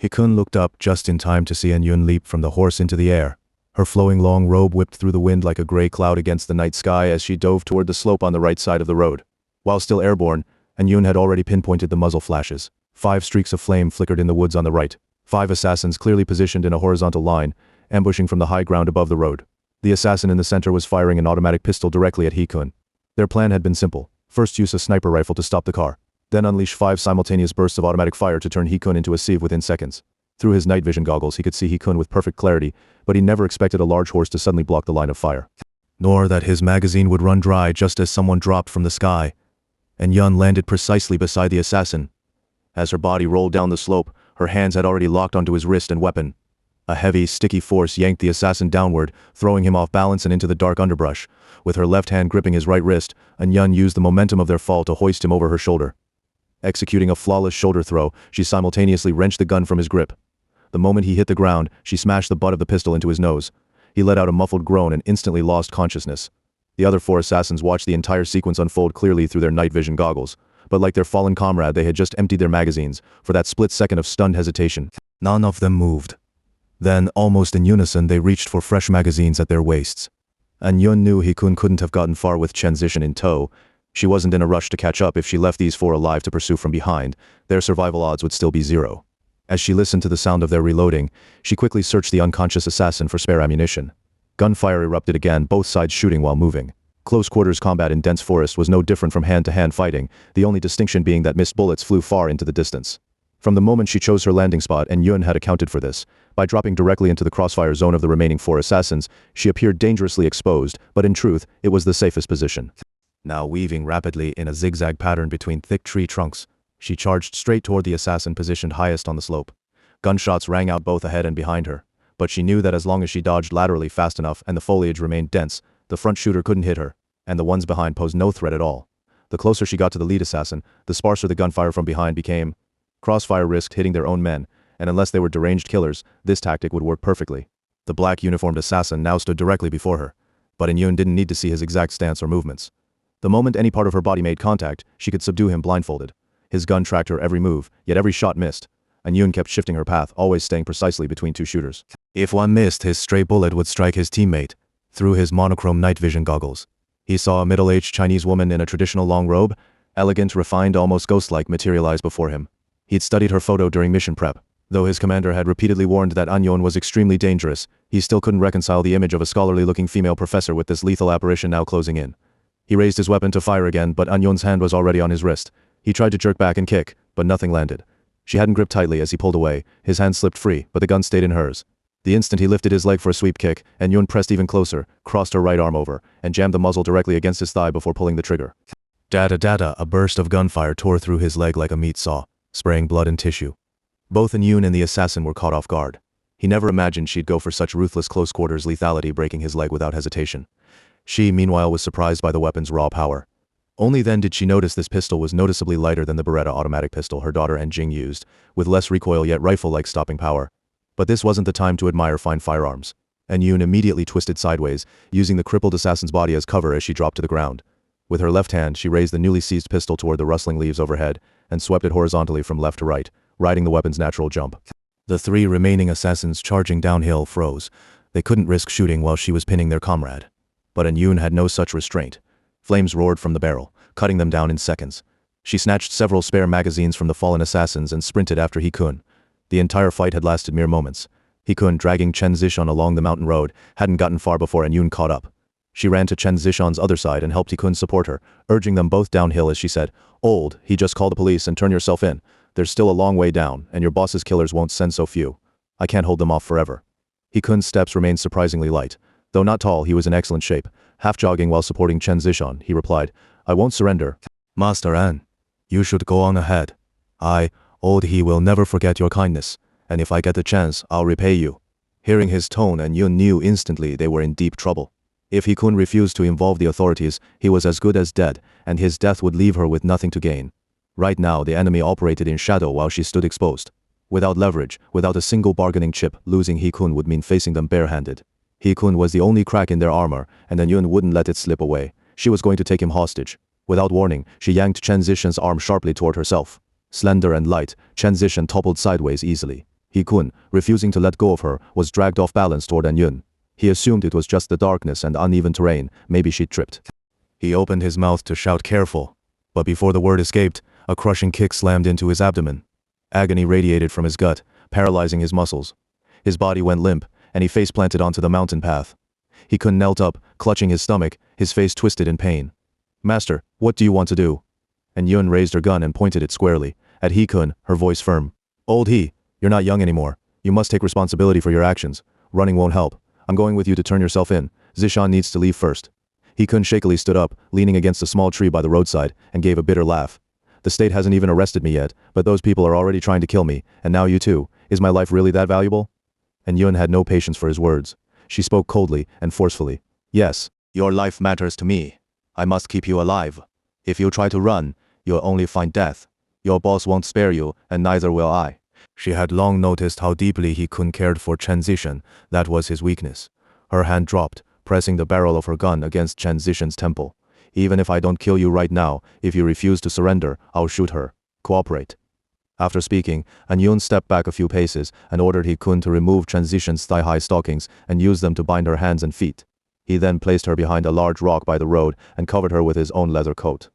Hikun looked up just in time to see Yun leap from the horse into the air. Her flowing long robe whipped through the wind like a gray cloud against the night sky as she dove toward the slope on the right side of the road. While still airborne, Yun had already pinpointed the muzzle flashes. 5 streaks of flame flickered in the woods on the right. 5 assassins clearly positioned in a horizontal line, ambushing from the high ground above the road. The assassin in the center was firing an automatic pistol directly at Hikun. Their plan had been simple. First use a sniper rifle to stop the car. Then unleash 5 simultaneous bursts of automatic fire to turn Hikun into a sieve within seconds. Through his night vision goggles he could see Hikun with perfect clarity, but he never expected a large horse to suddenly block the line of fire. Nor that his magazine would run dry just as someone dropped from the sky. And Yun landed precisely beside the assassin. As her body rolled down the slope, her hands had already locked onto his wrist and weapon. A heavy, sticky force yanked the assassin downward, throwing him off balance and into the dark underbrush. With her left hand gripping his right wrist, Yun used the momentum of their fall to hoist him over her shoulder. Executing a flawless shoulder throw, she simultaneously wrenched the gun from his grip. The moment he hit the ground, she smashed the butt of the pistol into his nose. He let out a muffled groan and instantly lost consciousness. The other 4 assassins watched the entire sequence unfold clearly through their night vision goggles. But like their fallen comrade, they had just emptied their magazines. For that split second of stunned hesitation, none of them moved. Then, almost in unison, they reached for fresh magazines at their waists. Yun knew Hikun couldn't have gotten far with Transition in tow. She wasn't in a rush to catch up. If she left these 4 alive to pursue from behind, their survival odds would still be 0. As she listened to the sound of their reloading, she quickly searched the unconscious assassin for spare ammunition. Gunfire erupted again, both sides shooting while moving. Close quarters combat in dense forest was no different from hand-to-hand fighting, the only distinction being that missed bullets flew far into the distance. From the moment she chose her landing spot, Yun had accounted for this. By dropping directly into the crossfire zone of the remaining 4 assassins, she appeared dangerously exposed, but in truth, it was the safest position. Now weaving rapidly in a zigzag pattern between thick tree trunks, she charged straight toward the assassin positioned highest on the slope. Gunshots rang out both ahead and behind her, but she knew that as long as she dodged laterally fast enough and the foliage remained dense, the front shooter couldn't hit her, and the ones behind posed no threat at all. The closer she got to the lead assassin, the sparser the gunfire from behind became. Crossfire risked hitting their own men, and unless they were deranged killers, this tactic would work perfectly. The black uniformed assassin now stood directly before her, but Yun didn't need to see his exact stance or movements. The moment any part of her body made contact, she could subdue him blindfolded. His gun tracked her every move, yet every shot missed, and Yun kept shifting her path, always staying precisely between 2 shooters. If one missed, his stray bullet would strike his teammate. Through his monochrome night vision goggles, he saw a middle-aged Chinese woman in a traditional long robe, elegant, refined, almost ghost-like, materialize before him. He'd studied her photo during mission prep. Though his commander had repeatedly warned that Anyun was extremely dangerous, he still couldn't reconcile the image of a scholarly-looking female professor with this lethal apparition now closing in. He raised his weapon to fire again, but Anyun's hand was already on his wrist. He tried to jerk back and kick, but nothing landed. She hadn't gripped tightly as he pulled away. His hand slipped free, but the gun stayed in hers. The instant he lifted his leg for a sweep kick, Anyun pressed even closer, crossed her right arm over, and jammed the muzzle directly against his thigh before pulling the trigger. Dada, a burst of gunfire tore through his leg like a meat saw, spraying blood and tissue. Both Anyun and the assassin were caught off guard. He never imagined she'd go for such ruthless close-quarters lethality, breaking his leg without hesitation. She, meanwhile, was surprised by the weapon's raw power. Only then did she notice this pistol was noticeably lighter than the Beretta automatic pistol her daughter and Jing used, with less recoil yet rifle-like stopping power. But this wasn't the time to admire fine firearms. Anyun immediately twisted sideways, using the crippled assassin's body as cover as she dropped to the ground. With her left hand, she raised the newly seized pistol toward the rustling leaves overhead, and swept it horizontally from left to right, riding the weapon's natural jump. The 3 remaining assassins charging downhill froze. They couldn't risk shooting while she was pinning their comrade. But Anyun had no such restraint. Flames roared from the barrel, cutting them down in seconds. She snatched several spare magazines from the fallen assassins and sprinted after Hikun. The entire fight had lasted mere moments. Hikun, dragging Chen Zishan along the mountain road, hadn't gotten far before Anyun caught up. She ran to Chen Zishan's other side and helped Hikun support her, urging them both downhill as she said, "Old, he just call the police and turn yourself in. There's still a long way down, and your boss's killers won't send so few. I can't hold them off forever." Hikun's steps remained surprisingly light. Though not tall, he was in excellent shape. Half jogging while supporting Chen Zishan, he replied, "I won't surrender. Master An, you should go on ahead. Old he will never forget your kindness, and if I get the chance, I'll repay you." Hearing his tone, Anyun knew instantly they were in deep trouble. If Hikun refused to involve the authorities, he was as good as dead, and his death would leave her with nothing to gain. Right now, the enemy operated in shadow while she stood exposed. Without leverage, without a single bargaining chip, losing Hikun would mean facing them barehanded. Hikun was the only crack in their armor, and Anyun wouldn't let it slip away. She was going to take him hostage. Without warning, she yanked Chen Zishan's arm sharply toward herself. Slender and light, Chen Zishan toppled sideways easily. He-kun, refusing to let go of her, was dragged off balance toward An-yun. He assumed it was just the darkness and uneven terrain, maybe she'd tripped. He opened his mouth to shout careful, but before the word escaped, a crushing kick slammed into his abdomen. Agony radiated from his gut, paralyzing his muscles. His body went limp, and he face-planted onto the mountain path. He-kun knelt up, clutching his stomach, his face twisted in pain. "Master, what do you want to do?" An-yun raised her gun and pointed it squarely at He-kun, her voice firm. "Old He, you're not young anymore. You must take responsibility for your actions. Running won't help. I'm going with you to turn yourself in. Zishan needs to leave first." He-kun shakily stood up, leaning against a small tree by the roadside, and gave a bitter laugh. "The state hasn't even arrested me yet, but those people are already trying to kill me, and now you too. Is my life really that valuable?" An-yun had no patience for his words. She spoke coldly and forcefully. "Yes, your life matters to me. I must keep you alive. If you try to run, you'll only find death. Your boss won't spare you, and neither will I." She had long noticed how deeply He-kun cared for Chen Zishan. That was his weakness. Her hand dropped, pressing the barrel of her gun against Chen Zishan's temple. "Even if I don't kill you right now, if you refuse to surrender, I'll shoot her. Cooperate." After speaking, An-yun stepped back a few paces and ordered He-kun to remove Chen Zishan's thigh-high stockings and use them to bind her hands and feet. He then placed her behind a large rock by the road and covered her with his own leather coat.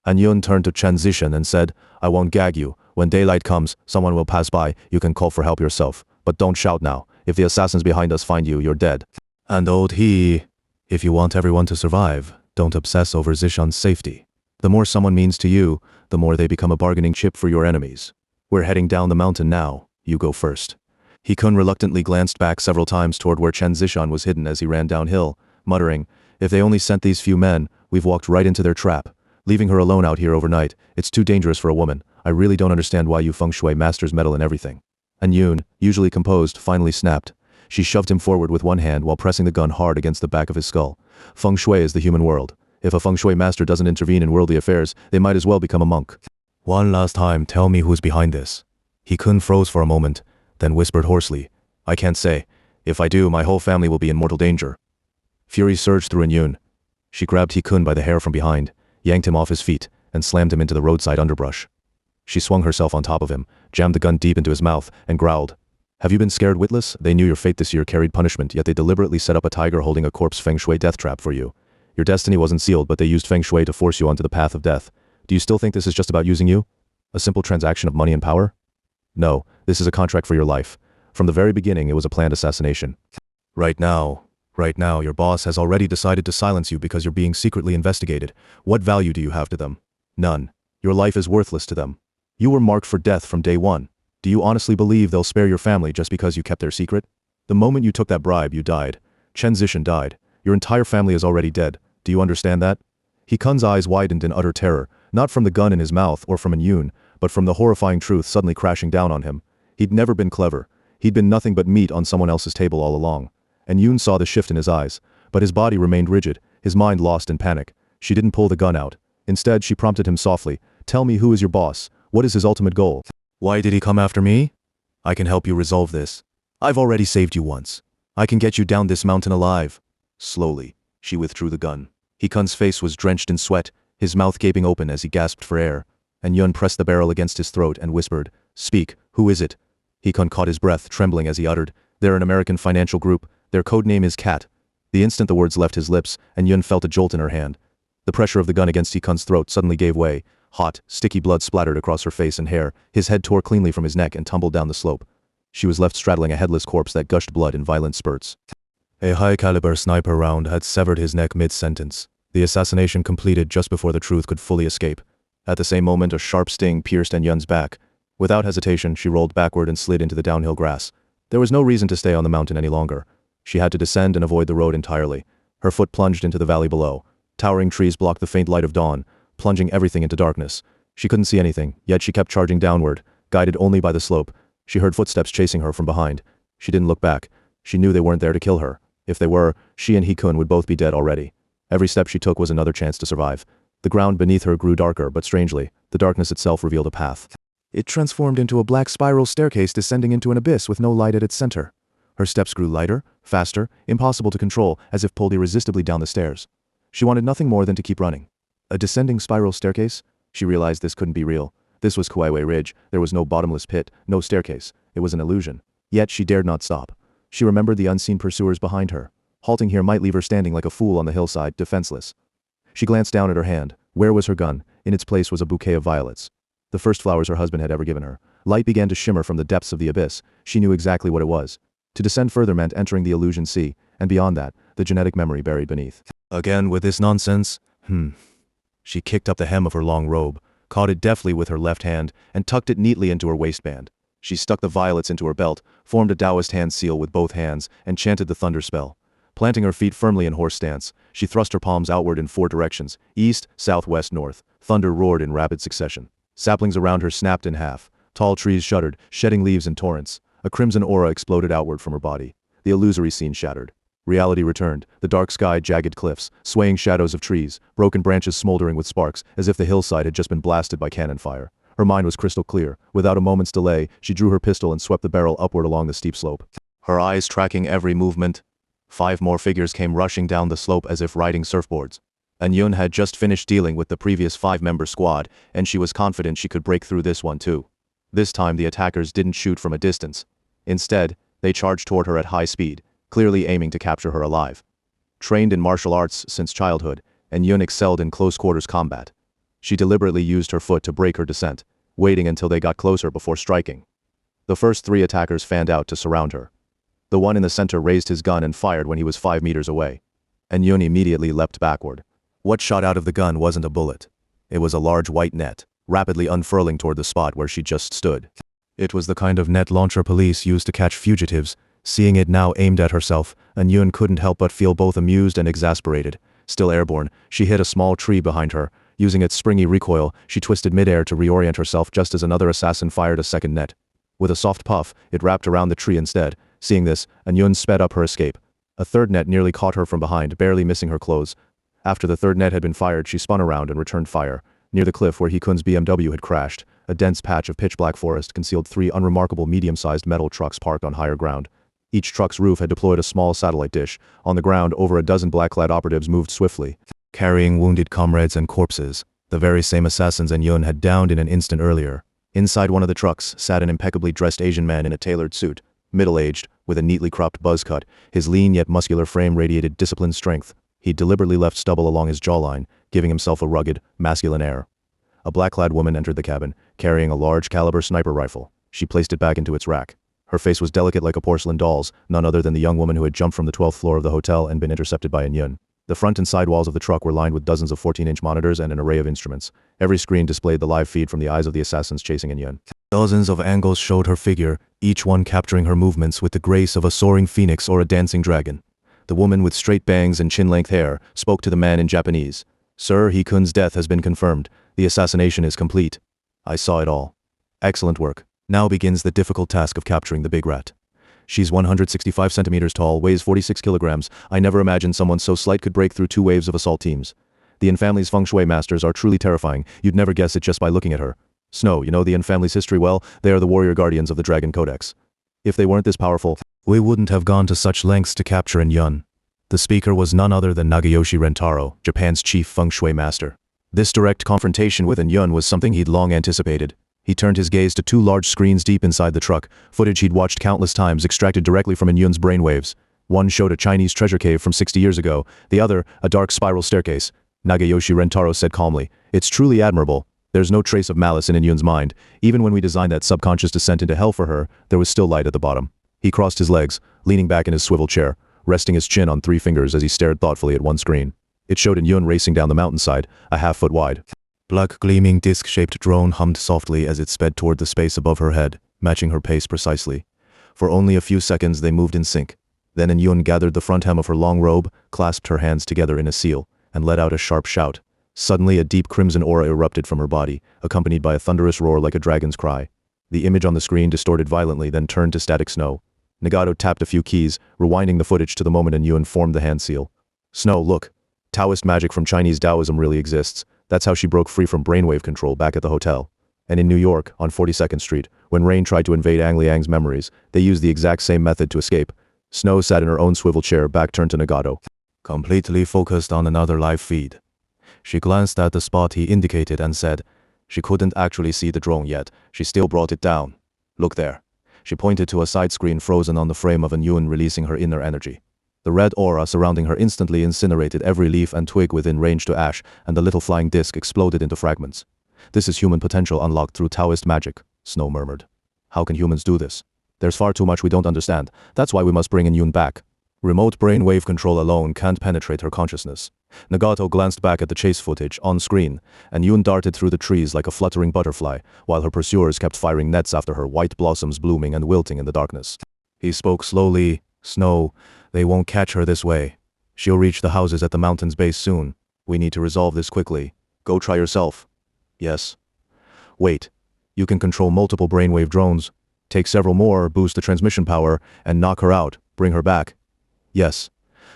An-yun turned to Chen Zishan and said, "I won't gag you. When daylight comes, someone will pass by. You can call for help yourself. But don't shout now. If the assassins behind us find you, you're dead." And old He, if you want everyone to survive, don't obsess over Zishan's safety. The more someone means to you, the more they become a bargaining chip for your enemies. We're heading down the mountain now. You go first. He-kun reluctantly glanced back several times toward where Chen Zishan was hidden as he ran downhill, muttering, "If they only sent these few men, we've walked right into their trap. Leaving her alone out here overnight, it's too dangerous for a woman. I really don't understand why you Feng Shui masters meddle in everything." An-yun, usually composed, finally snapped. She shoved him forward with one hand while pressing the gun hard against the back of his skull. Feng Shui is the human world. If a Feng Shui master doesn't intervene in worldly affairs, they might as well become a monk. "One last time, tell me who's behind this." He-kun froze for a moment, then whispered hoarsely, "I can't say. If I do, my whole family will be in mortal danger." Fury surged through An-yun. She grabbed He-kun by the hair from behind, yanked him off his feet, and slammed him into the roadside underbrush. She swung herself on top of him, jammed the gun deep into his mouth, and growled, "Have you been scared witless? They knew your fate this year carried punishment, yet they deliberately set up a tiger holding a corpse Feng Shui death trap for you. Your destiny wasn't sealed, but they used Feng Shui to force you onto the path of death. Do you still think this is just about using you? A simple transaction of money and power? No, this is a contract for your life. From the very beginning, it was a planned assassination. Right now, your boss has already decided to silence you because you're being secretly investigated. What value do you have to them? None. Your life is worthless to them. You were marked for death from day one. Do you honestly believe they'll spare your family just because you kept their secret? The moment you took that bribe, you died. Chen Zishan died. Your entire family is already dead. Do you understand that?" He-kun's eyes widened in utter terror, not from the gun in his mouth or from An-yun, but from the horrifying truth suddenly crashing down on him. He'd never been clever. He'd been nothing but meat on someone else's table all along. An-yun saw the shift in his eyes, but his body remained rigid, his mind lost in panic. She didn't pull the gun out. Instead, she prompted him softly, "Tell me, who is your boss? What is his ultimate goal? Why did he come after me? I can help you resolve this. I've already saved you once. I can get you down this mountain alive." Slowly, she withdrew the gun. He-kun's face was drenched in sweat, his mouth gaping open as he gasped for air. An-yun pressed the barrel against his throat and whispered, "Speak, who is it?" He-kun caught his breath, trembling as he uttered, "They're an American financial group. Their code name is CAT." The instant the words left his lips, An-yun felt a jolt in her hand. The pressure of the gun against He-kun's throat suddenly gave way. Hot, sticky blood splattered across her face and hair. His head tore cleanly from his neck and tumbled down the slope. She was left straddling a headless corpse that gushed blood in violent spurts. A high-caliber sniper round had severed his neck mid-sentence. The assassination completed just before the truth could fully escape. At the same moment, a sharp sting pierced An-yun's back. Without hesitation, she rolled backward and slid into the downhill grass. There was no reason to stay on the mountain any longer. She had to descend and avoid the road entirely. Her foot plunged into the valley below. Towering trees blocked the faint light of dawn, plunging everything into darkness. She couldn't see anything, yet she kept charging downward, guided only by the slope. She heard footsteps chasing her from behind. She didn't look back. She knew they weren't there to kill her. If they were, she and He-kun would both be dead already. Every step she took was another chance to survive. The ground beneath her grew darker, but strangely, the darkness itself revealed a path. It transformed into a black spiral staircase descending into an abyss with no light at its center. Her steps grew lighter, faster, impossible to control, as if pulled irresistibly down the stairs. She wanted nothing more than to keep running. A descending spiral staircase? She realized this couldn't be real. This was Kuaiwei Ridge. There was no bottomless pit, no staircase. it was an illusion. Yet she dared not stop. She remembered the unseen pursuers behind her. Halting here might leave her standing like a fool on the hillside, defenseless. She glanced down at her hand. Where was her gun? In its place was a bouquet of violets. The first flowers her husband had ever given her. Light began to shimmer from the depths of the abyss. She knew exactly what it was. To descend further meant entering the illusion sea, and beyond that, the genetic memory buried beneath. Again with this nonsense? She kicked up the hem of her long robe, caught it deftly with her left hand, and tucked it neatly into her waistband. She stuck the violets into her belt, formed a Taoist hand seal with both hands, and chanted the thunder spell. Planting her feet firmly in horse stance, she thrust her palms outward in 4 directions, east, south, west, north. Thunder roared in rapid succession. Saplings around her snapped in half. Tall trees shuddered, shedding leaves in torrents. A crimson aura exploded outward from her body. The illusory scene shattered. Reality returned, the dark sky, jagged cliffs, swaying shadows of trees, broken branches smoldering with sparks, as if the hillside had just been blasted by cannon fire. Her mind was crystal clear. Without a moment's delay, she drew her pistol and swept the barrel upward along the steep slope. Her eyes tracking every movement. 5 more figures came rushing down the slope as if riding surfboards. Yun had just finished dealing with the previous 5-member squad, and she was confident she could break through this one too. This time the attackers didn't shoot from a distance. Instead, they charged toward her at high speed, clearly aiming to capture her alive. Trained in martial arts since childhood, Yun excelled in close-quarters combat. She deliberately used her foot to break her descent, waiting until they got closer before striking. The first 3 attackers fanned out to surround her. The one in the center raised his gun and fired when he was 5 meters away. Yun immediately leapt backward. What shot out of the gun wasn't a bullet. It was a large white net, rapidly unfurling toward the spot where she just stood. It was the kind of net launcher police used to catch fugitives. Seeing it now aimed at herself, Yun couldn't help but feel both amused and exasperated. Still airborne, she hit a small tree behind her. Using its springy recoil, she twisted midair to reorient herself just as another assassin fired a second net. With a soft puff, it wrapped around the tree instead. Seeing this, Yun sped up her escape. A third net nearly caught her from behind, barely missing her clothes. After the third net had been fired, she spun around and returned fire. Near the cliff where He-kun's BMW had crashed, a dense patch of pitch-black forest concealed 3 unremarkable medium-sized metal trucks parked on higher ground. Each truck's roof had deployed a small satellite dish. On the ground, over a dozen black-clad operatives moved swiftly, carrying wounded comrades and corpses, the very same assassins Yun had downed in an instant earlier. Inside one of the trucks sat an impeccably dressed Asian man in a tailored suit, middle-aged, with a neatly cropped buzz cut. His lean yet muscular frame radiated disciplined strength. He deliberately left stubble along his jawline, giving himself a rugged, masculine air. A black-clad woman entered the cabin, carrying a large-caliber sniper rifle. She placed it back into its rack. Her face was delicate like a porcelain doll's, none other than the young woman who had jumped from the 12th floor of the hotel and been intercepted by Yun. The front and side walls of the truck were lined with dozens of 14-inch monitors and an array of instruments. Every screen displayed the live feed from the eyes of the assassins chasing Yun. Dozens of angles showed her figure, each one capturing her movements with the grace of a soaring phoenix or a dancing dragon. The woman with straight bangs and chin-length hair spoke to the man in Japanese. "Sir, He-kun's death has been confirmed. The assassination is complete. I saw it all. Excellent work. Now begins the difficult task of capturing the big rat. She's 165 centimeters tall, weighs 46 kilograms. I never imagined someone so slight could break through 2 waves of assault teams. The Yin family's Feng Shui masters are truly terrifying. You'd never guess it just by looking at her. Snow, you know the Yin family's history well. They are the warrior guardians of the Dragon Codex. If they weren't this powerful, we wouldn't have gone to such lengths to capture Yun." The speaker was none other than Nagayoshi Rentaro, Japan's chief Feng Shui master. This direct confrontation with Yun was something he'd long anticipated. He turned his gaze to 2 large screens deep inside the truck, footage he'd watched countless times extracted directly from Yun's brainwaves. One showed a Chinese treasure cave from 60 years ago, the other, a dark spiral staircase. Nagayoshi Rentaro said calmly, "It's truly admirable. There's no trace of malice in Yun's mind. Even when we designed that subconscious descent into hell for her, there was still light at the bottom." He crossed his legs, leaning back in his swivel chair, resting his chin on 3 fingers as he stared thoughtfully at one screen. It showed Yun racing down the mountainside, a half-foot wide. Black gleaming disc-shaped drone hummed softly as it sped toward the space above her head, matching her pace precisely. For only a few seconds they moved in sync. Then Yun gathered the front hem of her long robe, clasped her hands together in a seal, and let out a sharp shout. Suddenly a deep crimson aura erupted from her body, accompanied by a thunderous roar like a dragon's cry. The image on the screen distorted violently, then turned to static snow. Nagato tapped a few keys, rewinding the footage to the moment Yun formed the hand seal. "Snow, look. Taoist magic from Chinese Taoism really exists. That's how she broke free from brainwave control back at the hotel. And in New York, on 42nd Street, when Rain tried to invade Ang Liang's memories, they used the exact same method to escape." Snow sat in her own swivel chair, back turned to Nagato, completely focused on another live feed. She glanced at the spot he indicated and said, "She couldn't actually see the drone yet. She still brought it down. Look there." she pointed to a side screen frozen on the frame of Yun, releasing her inner energy. The red aura surrounding her instantly incinerated every leaf and twig within range to ash, and the little flying disc exploded into fragments. This is human potential unlocked through Taoist magic, Snow murmured. How can humans do this? There's far too much we don't understand. That's why we must bring Yun back. Remote brainwave control alone can't penetrate her consciousness. Nagato glanced back at the chase footage on screen, and Yun darted through the trees like a fluttering butterfly, while her pursuers kept firing nets after her, white blossoms blooming and wilting in the darkness. He spoke slowly. Snow, they won't catch her this way. She'll reach the houses at the mountain's base soon. We need to resolve this quickly. Go try yourself. Yes. Wait. You can control multiple brainwave drones. Take several more, boost the transmission power, and knock her out. Bring her back. Yes.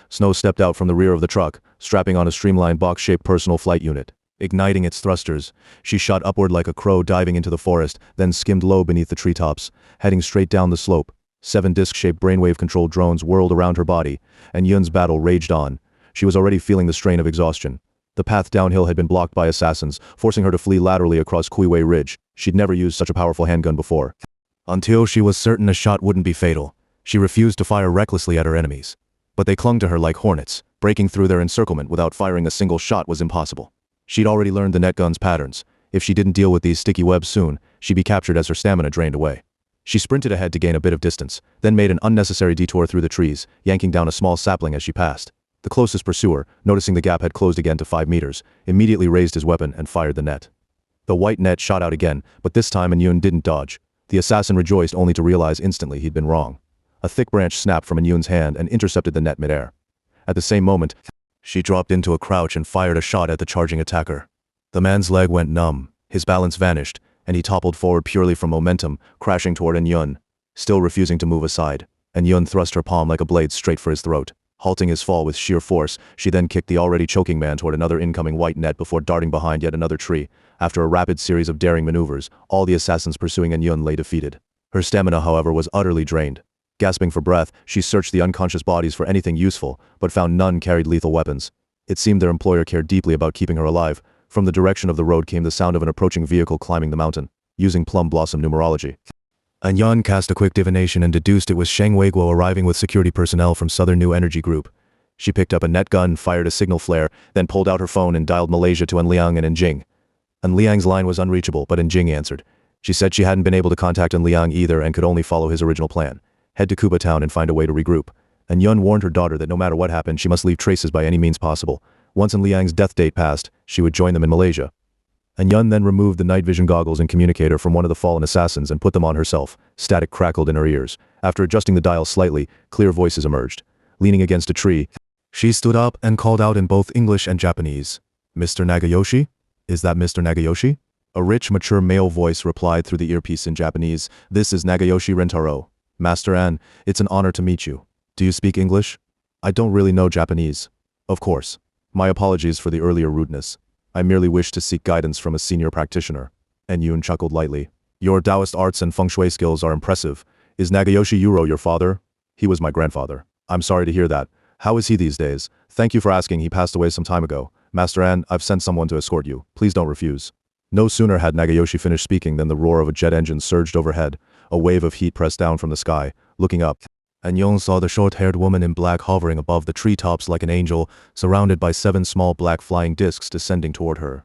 Snow stepped out from the rear of the truck, strapping on a streamlined box-shaped personal flight unit. Igniting its thrusters, she shot upward like a crow, diving into the forest, then skimmed low beneath the treetops, heading straight down the slope. 7 disc-shaped brainwave-controlled drones whirled around her body, and Yun's battle raged on. She was already feeling the strain of exhaustion. The path downhill had been blocked by assassins, forcing her to flee laterally across Kuiwei Ridge. She'd never used such a powerful handgun before. Until she was certain a shot wouldn't be fatal, she refused to fire recklessly at her enemies. But they clung to her like hornets. Breaking through their encirclement without firing a single shot was impossible. She'd already learned the net gun's patterns. If she didn't deal with these sticky webs soon, she'd be captured as her stamina drained away. She sprinted ahead to gain a bit of distance, then made an unnecessary detour through the trees, yanking down a small sapling as she passed. The closest pursuer, noticing the gap had closed again to 5 meters, immediately raised his weapon and fired the net. The white net shot out again, but this time Yun didn't dodge. The assassin rejoiced only to realize instantly he'd been wrong. A thick branch snapped from Yun's hand and intercepted the net midair. At the same moment, she dropped into a crouch and fired a shot at the charging attacker. The man's leg went numb, his balance vanished, and he toppled forward purely from momentum, crashing toward Yun, still refusing to move aside. Yun thrust her palm like a blade straight for his throat. Halting his fall with sheer force, she then kicked the already choking man toward another incoming white net before darting behind yet another tree. After a rapid series of daring maneuvers, all the assassins pursuing Yun lay defeated. Her stamina, however, was utterly drained. Gasping for breath, she searched the unconscious bodies for anything useful, but found none carried lethal weapons. It seemed their employer cared deeply about keeping her alive. From the direction of the road came the sound of an approaching vehicle climbing the mountain, using plum blossom numerology. Yun cast a quick divination and deduced it was Sheng Weiguo arriving with security personnel from Southern New Energy Group. She picked up a net gun, fired a signal flare, then pulled out her phone and dialed Malaysia to Liang and Jing. Liang's line was unreachable, but Jing answered. She said she hadn't been able to contact Liang either and could only follow his original plan. Head to Kuba town and find a way to regroup. Yun warned her daughter that no matter what happened, she must leave traces by any means possible. Once Liang's death date passed, she would join them in Malaysia. Yun then removed the night vision goggles and communicator from one of the fallen assassins and put them on herself. Static crackled in her ears. After adjusting the dial slightly, clear voices emerged. Leaning against a tree, she stood up and called out in both English and Japanese. Mr. Nagayoshi? Is that Mr. Nagayoshi? A rich, mature male voice replied through the earpiece in Japanese. This is Nagayoshi Rentaro. Master An, it's an honor to meet you. Do you speak English? I don't really know Japanese. Of course. My apologies for the earlier rudeness. I merely wish to seek guidance from a senior practitioner. Yun chuckled lightly. Your Taoist arts and Feng Shui skills are impressive. Is Nagayoshi Yuro your father? He was my grandfather. I'm sorry to hear that. How is he these days? Thank you for asking. He passed away some time ago. Master An, I've sent someone to escort you. Please don't refuse. No sooner had Nagayoshi finished speaking than the roar of a jet engine surged overhead. A wave of heat pressed down from the sky. Looking up, Yun saw the short-haired woman in black hovering above the treetops like an angel, surrounded by 7 small black flying discs descending toward her.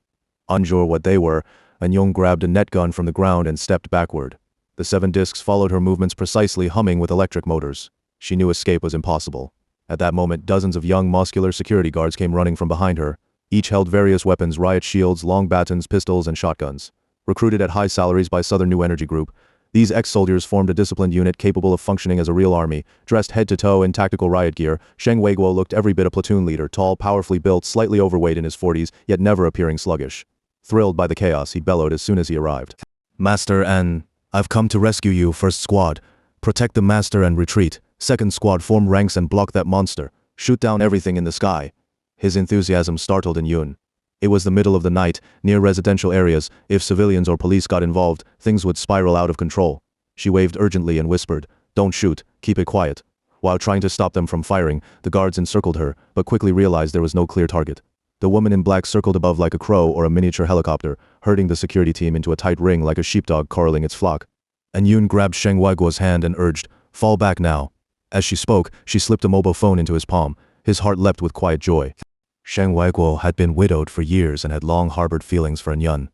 Unsure what they were, Yun grabbed a net gun from the ground and stepped backward. The 7 discs followed her movements precisely, humming with electric motors. She knew escape was impossible. At that moment, dozens of young, muscular security guards came running from behind her. Each held various weapons: riot shields, long batons, pistols, and shotguns. Recruited at high salaries by Southern New Energy Group, these ex-soldiers formed a disciplined unit capable of functioning as a real army. Dressed head to toe in tactical riot gear, Sheng Weiguo looked every bit a platoon leader, tall, powerfully built, slightly overweight, in his 40s, yet never appearing sluggish. Thrilled by the chaos, he bellowed as soon as he arrived. Master An, I've come to rescue you, first squad. Protect the master and retreat. Second squad, form ranks and block that monster. Shoot down everything in the sky. His enthusiasm startled Yun. It was the middle of the night, near residential areas. If civilians or police got involved, things would spiral out of control. She waved urgently and whispered, "Don't shoot, keep it quiet." While trying to stop them from firing, the guards encircled her, but quickly realized there was no clear target. The woman in black circled above like a crow or a miniature helicopter, herding the security team into a tight ring like a sheepdog corralling its flock. And Yun grabbed Sheng Weiguo's hand and urged, "Fall back now." As she spoke, she slipped a mobile phone into his palm. His heart leapt with quiet joy. Sheng Weiguo had been widowed for years and had long harbored feelings for Yun.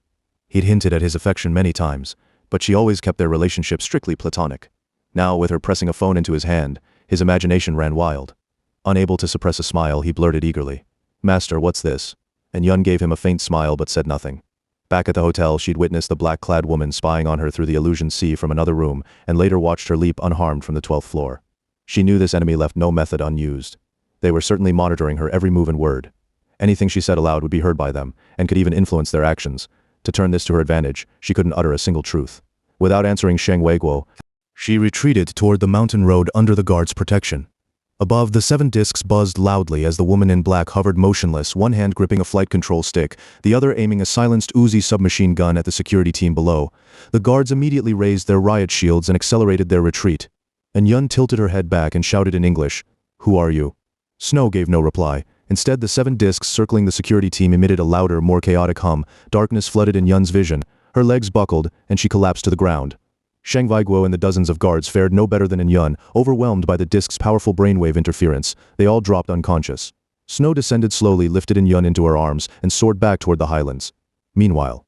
He'd hinted at his affection many times, but she always kept their relationship strictly platonic. Now, with her pressing a phone into his hand, his imagination ran wild. Unable to suppress a smile, he blurted eagerly, "Master, what's this?" And Yun gave him a faint smile but said nothing. Back at the hotel, she'd witnessed the black-clad woman spying on her through the illusion sea from another room, and later watched her leap unharmed from the 12th floor. She knew this enemy left no method unused. They were certainly monitoring her every move and word. Anything she said aloud would be heard by them, and could even influence their actions. To turn this to her advantage, she couldn't utter a single truth. Without answering Sheng Weiguo, she retreated toward the mountain road under the guard's protection. Above, the 7 discs buzzed loudly as the woman in black hovered motionless, one hand gripping a flight control stick, the other aiming a silenced Uzi submachine gun at the security team below. The guards immediately raised their riot shields and accelerated their retreat. And Yun tilted her head back and shouted in English, "Who are you?" Snow gave no reply. Instead, the 7 discs circling the security team emitted a louder, more chaotic hum. Darkness flooded in Yun's vision. Her legs buckled, and she collapsed to the ground. Sheng Weiguo and the dozens of guards fared no better than in Yun, overwhelmed by the disc's powerful brainwave interference. They all dropped unconscious. Snow descended slowly, lifted in Yun into her arms, and soared back toward the highlands. Meanwhile,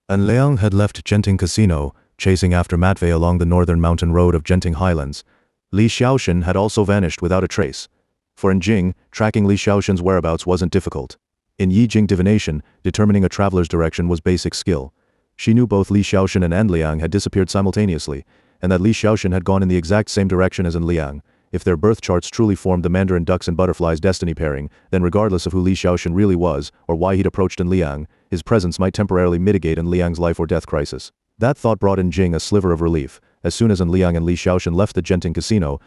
An Liang had left Genting Casino, chasing after Matvei along the northern mountain road of Genting Highlands. Li Xiaoshan had also vanished without a trace. For in Jing, tracking Li Xiaoshan's whereabouts wasn't difficult. In Yi Jing divination, determining a traveler's direction was basic skill. She knew both Li Xiaoshan and An Liang had disappeared simultaneously, and that Li Xiaoshan had gone in the exact same direction as An Liang. If their birth charts truly formed the Mandarin ducks and butterflies destiny pairing, then regardless of who Li Xiaoshan really was, or why he'd approached An Liang, his presence might temporarily mitigate An Liang's life or death crisis. That thought brought in Jing a sliver of relief. As soon as An Liang and Li Xiaoshan left the Genting Casino,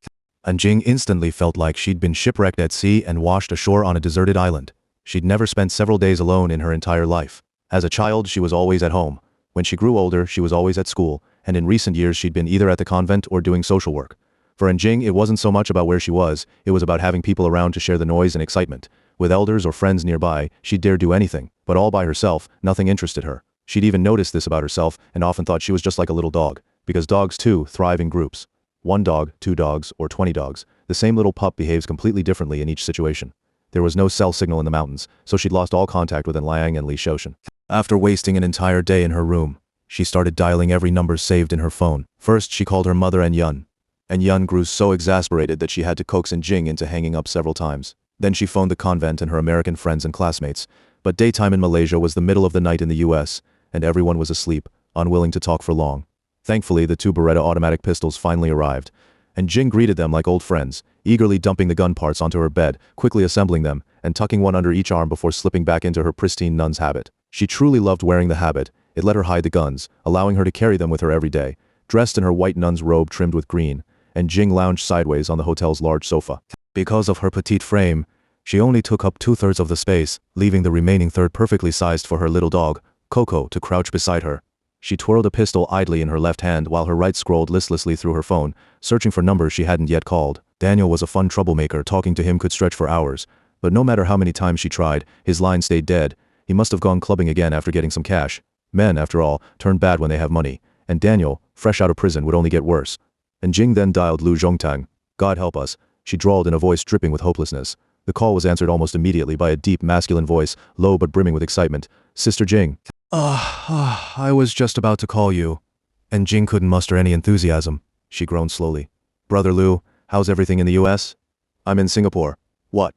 An Jing instantly felt like she'd been shipwrecked at sea and washed ashore on a deserted island. She'd never spent several days alone in her entire life. As a child, she was always at home. When she grew older, she was always at school, and in recent years she'd been either at the convent or doing social work. For An Jing, it wasn't so much about where she was, it was about having people around to share the noise and excitement. With elders or friends nearby, she'd dare do anything, but all by herself, nothing interested her. She'd even noticed this about herself, and often thought she was just like a little dog. Because dogs, too, thrive in groups. 1 dog, 2 dogs, or 20 dogs, the same little pup behaves completely differently in each situation. There was no cell signal in the mountains, so she'd lost all contact with An Liang and Li Xiaoshan. After wasting an entire day in her room, she started dialing every number saved in her phone. First, she called her mother and Yun grew so exasperated that she had to coax An Jing into hanging up several times. Then she phoned the convent and her American friends and classmates. But daytime in Malaysia was the middle of the night in the US, and everyone was asleep, unwilling to talk for long. Thankfully, the 2 Beretta automatic pistols finally arrived, and Jing greeted them like old friends, eagerly dumping the gun parts onto her bed, quickly assembling them, and tucking one under each arm before slipping back into her pristine nun's habit. She truly loved wearing the habit. It let her hide the guns, allowing her to carry them with her every day, dressed in her white nun's robe trimmed with green, and Jing lounged sideways on the hotel's large sofa. Because of her petite frame, she only took up 2/3 of the space, leaving the remaining third perfectly sized for her little dog, Coco, to crouch beside her. She twirled a pistol idly in her left hand while her right scrolled listlessly through her phone, searching for numbers she hadn't yet called. Daniel was a fun troublemaker. Talking to him could stretch for hours, but no matter how many times she tried, his line stayed dead. He must have gone clubbing again after getting some cash. Men, after all, turn bad when they have money, and Daniel, fresh out of prison, would only get worse. And Jing then dialed Lu Zhongtang. "God help us," she drawled in a voice dripping with hopelessness. The call was answered almost immediately by a deep, masculine voice, low but brimming with excitement. "Sister Jing." I was just about to call you." And Jing couldn't muster any enthusiasm. She groaned slowly. "Brother Lu, how's everything in the US?" "I'm in Singapore." "What?"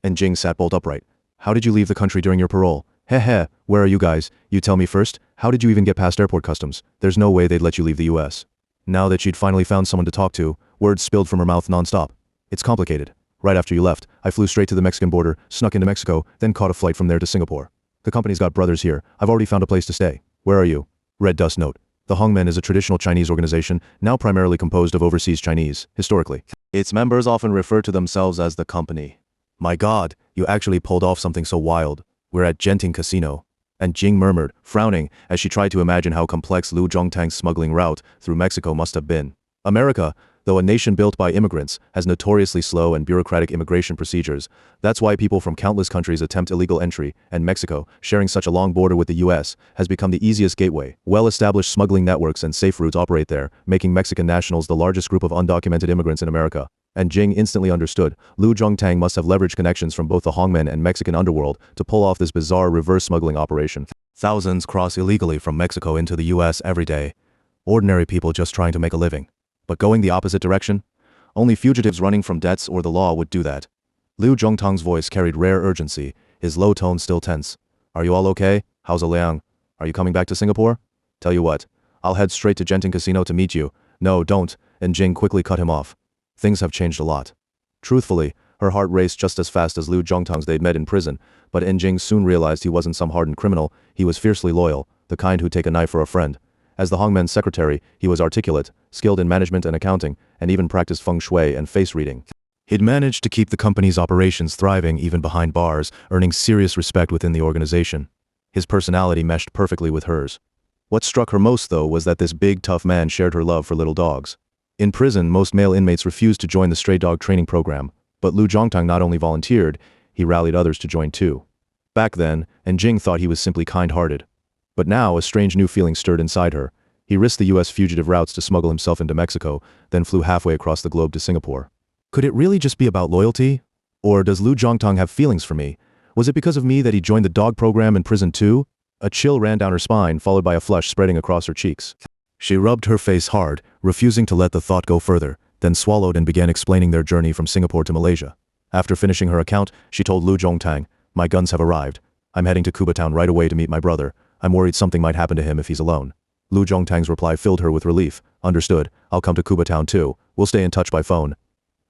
And Jing sat bolt upright. "How did you leave the country during your parole?" Heh, where are you guys? You tell me first, how did you even get past airport customs? There's no way they'd let you leave the US. Now that she'd finally found someone to talk to, words spilled from her mouth nonstop. "It's complicated. Right after you left, I flew straight to the Mexican border, snuck into Mexico, then caught a flight from there to Singapore. The company's got brothers here. I've already found a place to stay. Where are you?" Red Dust Note. The Hongmen is a traditional Chinese organization, now primarily composed of overseas Chinese, historically. Its members often refer to themselves as the company. "My God, you actually pulled off something so wild. We're at Genting Casino." And Jing murmured, frowning, as she tried to imagine how complex Lu Zhongtang's smuggling route through Mexico must have been. "America, Though a nation built by immigrants has notoriously slow and bureaucratic immigration procedures, that's why people from countless countries attempt illegal entry, and Mexico, sharing such a long border with the US, has become the easiest gateway. Well-established smuggling networks and safe routes operate there, making Mexican nationals the largest group of undocumented immigrants in America. And Jing instantly understood. Lu Zhongtang must have leveraged connections from both the Hongmen and Mexican underworld to pull off this bizarre reverse smuggling operation. Thousands cross illegally from Mexico into the US every day. Ordinary people just trying to make a living. But going the opposite direction? Only fugitives running from debts or the law would do that. Liu Zhongtang's voice carried rare urgency, his low tone still tense. Are you all okay? How's Liang? Are you coming back to Singapore? Tell you what, I'll head straight to Genting Casino to meet you. No, don't, and Jing quickly cut him off. Things have changed a lot. Truthfully, her heart raced just as fast as Liu Zhongtang's they'd met in prison, but Jing soon realized he wasn't some hardened criminal, he was fiercely loyal, the kind who'd take a knife for a friend. As the Hongmen's secretary, he was articulate, skilled in management and accounting, and even practiced Feng Shui and face reading. He'd managed to keep the company's operations thriving even behind bars, earning serious respect within the organization. His personality meshed perfectly with hers. What struck her most, though, was that this big, tough man shared her love for little dogs. In prison, most male inmates refused to join the stray dog training program, but Liu Zhongtang not only volunteered, he rallied others to join too. Back then, Jing thought he was simply kind-hearted. But now, a strange new feeling stirred inside her. He risked the US fugitive routes to smuggle himself into Mexico, then flew halfway across the globe to Singapore. Could it really just be about loyalty? Or does Liu Zhongtang have feelings for me? Was it because of me that he joined the dog program in prison too? A chill ran down her spine, followed by a flush spreading across her cheeks. She rubbed her face hard, refusing to let the thought go further, then swallowed and began explaining their journey from Singapore to Malaysia. After finishing her account, she told Liu Zhongtang, "My guns have arrived. I'm heading to Kuba Town right away to meet my brother. I'm worried something might happen to him if he's alone." Liu Zhongtang's reply filled her with relief. "Understood. I'll come to Kuba Town too. We'll stay in touch by phone."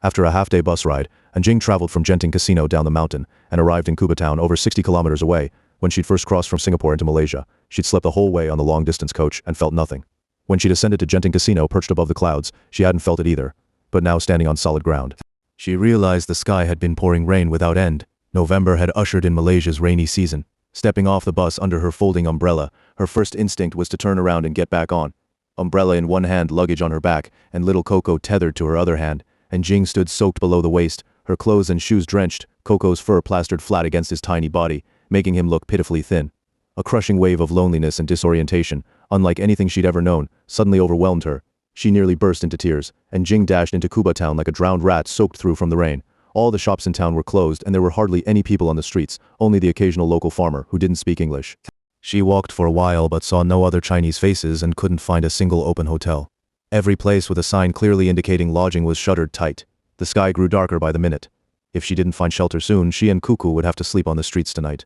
After a half-day bus ride, Jing traveled from Genting Casino down the mountain and arrived in Kuba Town over 60 kilometers away. When she'd first crossed from Singapore into Malaysia, she'd slept the whole way on the long-distance coach and felt nothing. When she'd ascended to Genting Casino perched above the clouds, she hadn't felt it either. But now standing on solid ground, she realized the sky had been pouring rain without end. November had ushered in Malaysia's rainy season. Stepping off the bus under her folding umbrella, her first instinct was to turn around and get back on. Umbrella in one hand, luggage on her back, and little Coco tethered to her other hand, and Jing stood soaked below the waist, her clothes and shoes drenched, Coco's fur plastered flat against his tiny body, making him look pitifully thin. A crushing wave of loneliness and disorientation, unlike anything she'd ever known, suddenly overwhelmed her. She nearly burst into tears, and Jing dashed into Kuba Town like a drowned rat soaked through from the rain. All the shops in town were closed and there were hardly any people on the streets, only the occasional local farmer who didn't speak English. She walked for a while but saw no other Chinese faces and couldn't find a single open hotel. Every place with a sign clearly indicating lodging was shuttered tight. The sky grew darker by the minute. If she didn't find shelter soon, she and Cuckoo would have to sleep on the streets tonight.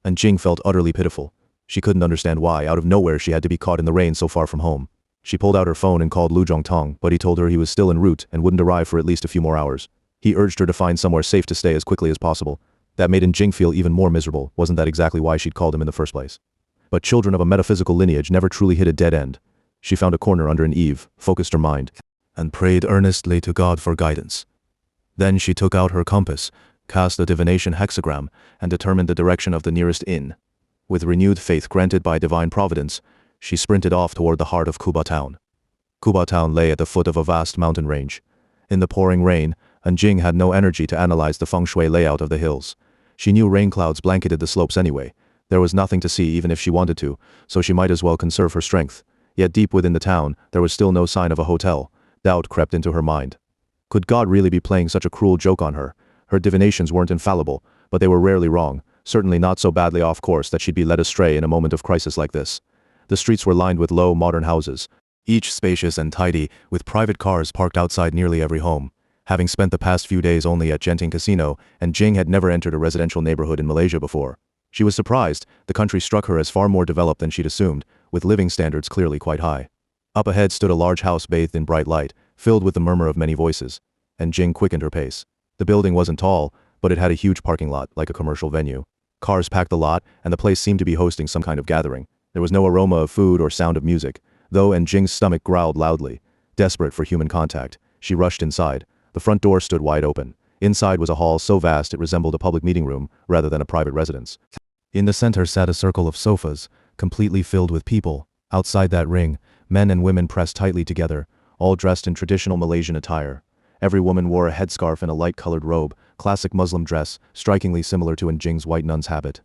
And Jing felt utterly pitiful. She couldn't understand why, out of nowhere, she had to be caught in the rain so far from home. She pulled out her phone and called Liu Zhongtang, but he told her he was still en route and wouldn't arrive for at least a few more hours. He urged her to find somewhere safe to stay as quickly as possible. That made Jing feel even more miserable. Wasn't that exactly why she'd called him in the first place? But children of a metaphysical lineage never truly hit a dead end. She found a corner under an eave, focused her mind, and prayed earnestly to God for guidance. Then she took out her compass, cast a divination hexagram, and determined the direction of the nearest inn. With renewed faith granted by divine providence, she sprinted off toward the heart of Kuba Town. Kuba Town lay at the foot of a vast mountain range. In the pouring rain, Jing had no energy to analyze the feng shui layout of the hills. She knew rain clouds blanketed the slopes anyway. There was nothing to see even if she wanted to, so she might as well conserve her strength. Yet deep within the town, there was still no sign of a hotel. Doubt crept into her mind. Could God really be playing such a cruel joke on her? Her divinations weren't infallible, but they were rarely wrong, certainly not so badly off course that she'd be led astray in a moment of crisis like this. The streets were lined with low, modern houses, each spacious and tidy, with private cars parked outside nearly every home. Having spent the past few days only at Genting Casino, Jing had never entered a residential neighborhood in Malaysia before. She was surprised. The country struck her as far more developed than she'd assumed, with living standards clearly quite high. Up ahead stood a large house bathed in bright light, filled with the murmur of many voices, and Jing quickened her pace. The building wasn't tall, but it had a huge parking lot, like a commercial venue. Cars packed the lot, and the place seemed to be hosting some kind of gathering. There was no aroma of food or sound of music, though, Jing's stomach growled loudly. Desperate for human contact, she rushed inside. The front door stood wide open. Inside was a hall so vast it resembled a public meeting room, rather than a private residence. In the center sat a circle of sofas, completely filled with people. Outside that ring, men and women pressed tightly together, all dressed in traditional Malaysian attire. Every woman wore a headscarf and a light-colored robe, classic Muslim dress, strikingly similar to Jing's white nun's habit.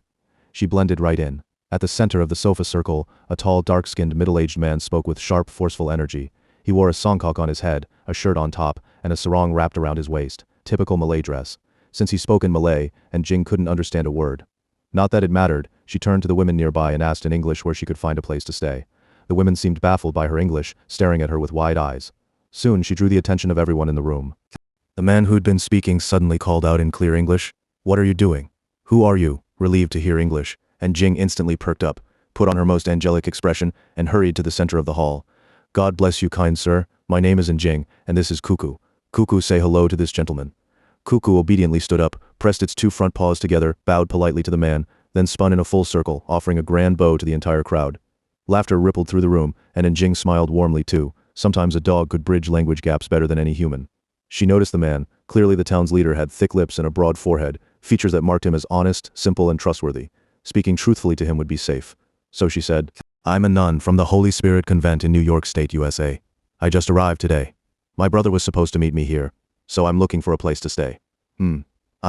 She blended right in. At the center of the sofa circle, a tall, dark-skinned, middle-aged man spoke with sharp, forceful energy. He wore a songkok on his head, a shirt on top, and a sarong wrapped around his waist, typical Malay dress. Since he spoke in Malay, Jing couldn't understand a word. Not that it mattered, she turned to the women nearby and asked in English where she could find a place to stay. The women seemed baffled by her English, staring at her with wide eyes. Soon she drew the attention of everyone in the room. The man who'd been speaking suddenly called out in clear English, "What are you doing? Who are you?" Relieved to hear English, Jing instantly perked up, put on her most angelic expression, and hurried to the center of the hall. "God bless you, kind sir. My name is Jing, and this is Cuckoo. Cuckoo, say hello to this gentleman." Cuckoo obediently stood up, pressed its two front paws together, bowed politely to the man, then spun in a full circle, offering a grand bow to the entire crowd. Laughter rippled through the room, and Jing smiled warmly too. Sometimes a dog could bridge language gaps better than any human. She noticed the man. Clearly the town's leader had thick lips and a broad forehead, features that marked him as honest, simple, and trustworthy. Speaking truthfully to him would be safe. So she said, "I'm a nun from the Holy Spirit Convent in New York State, USA. I just arrived today. My brother was supposed to meet me here, so I'm looking for a place to stay. I'm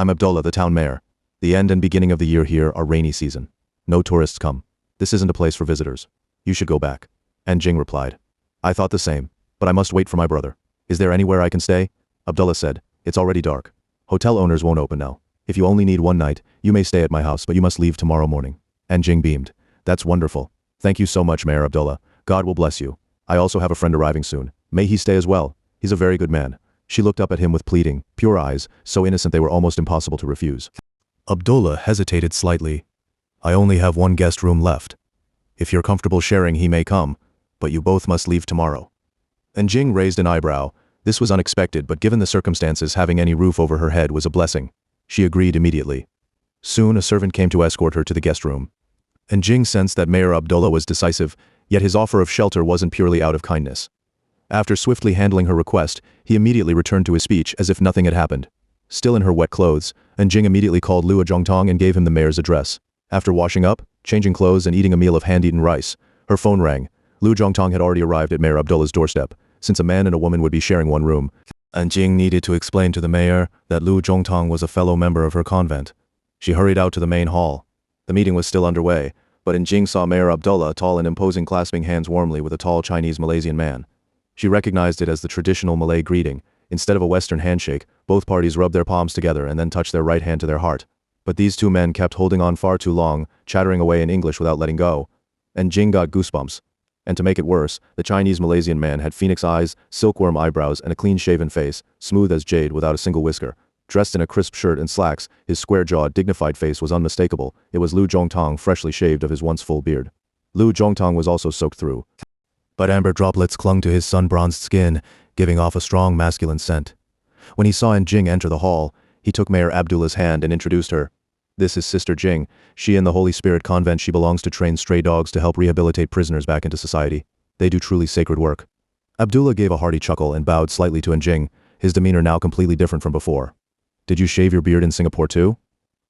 Abdullah, the town mayor. The end and beginning of the year here are rainy season. No tourists come. This isn't a place for visitors. You should go back." And Jing replied, "I thought the same, but I must wait for my brother. Is there anywhere I can stay?" Abdullah said, "It's already dark. Hotel owners won't open now. If you only need one night, you may stay at my house, but you must leave tomorrow morning." And Jing beamed. "That's wonderful. Thank you so much, Mayor Abdullah. God will bless you. I also have a friend arriving soon. May he stay as well. He's a very good man." She looked up at him with pleading, pure eyes, so innocent they were almost impossible to refuse. Abdullah hesitated slightly. "I only have one guest room left. If you're comfortable sharing, he may come, but you both must leave tomorrow." And Jing raised an eyebrow. This was unexpected, but given the circumstances, having any roof over her head was a blessing. She agreed immediately. Soon a servant came to escort her to the guest room. And Jing sensed that Mayor Abdullah was decisive, yet his offer of shelter wasn't purely out of kindness. After swiftly handling her request, he immediately returned to his speech as if nothing had happened. Still in her wet clothes, Jing immediately called Liu Zhongtong and gave him the mayor's address. After washing up, changing clothes and eating a meal of hand-eaten rice, her phone rang. Liu Zhongtong had already arrived at Mayor Abdullah's doorstep. Since a man and a woman would be sharing one room, and Jing needed to explain to the mayor that Liu Zhongtong was a fellow member of her convent. She hurried out to the main hall. The meeting was still underway, but Jing saw Mayor Abdullah, tall and imposing, clasping hands warmly with a tall Chinese Malaysian man. She recognized it as the traditional Malay greeting. Instead of a Western handshake, both parties rubbed their palms together and then touched their right hand to their heart. But these two men kept holding on far too long, chattering away in English without letting go. And Jing got goosebumps. And to make it worse, the Chinese Malaysian man had phoenix eyes, silkworm eyebrows, and a clean-shaven face, smooth as jade without a single whisker. Dressed in a crisp shirt and slacks, his square-jawed, dignified face was unmistakable. It was Liu Zhongtong, freshly shaved of his once full beard. Liu Zhongtong was also soaked through, but amber droplets clung to his sun-bronzed skin, giving off a strong masculine scent. When he saw Jing enter the hall, he took Mayor Abdullah's hand and introduced her. "This is Sister Jing. She in the Holy Spirit Convent. She belongs to train stray dogs to help rehabilitate prisoners back into society. They do truly sacred work." Abdullah gave a hearty chuckle and bowed slightly to Jing, his demeanor now completely different from before. "Did you shave your beard in Singapore too?"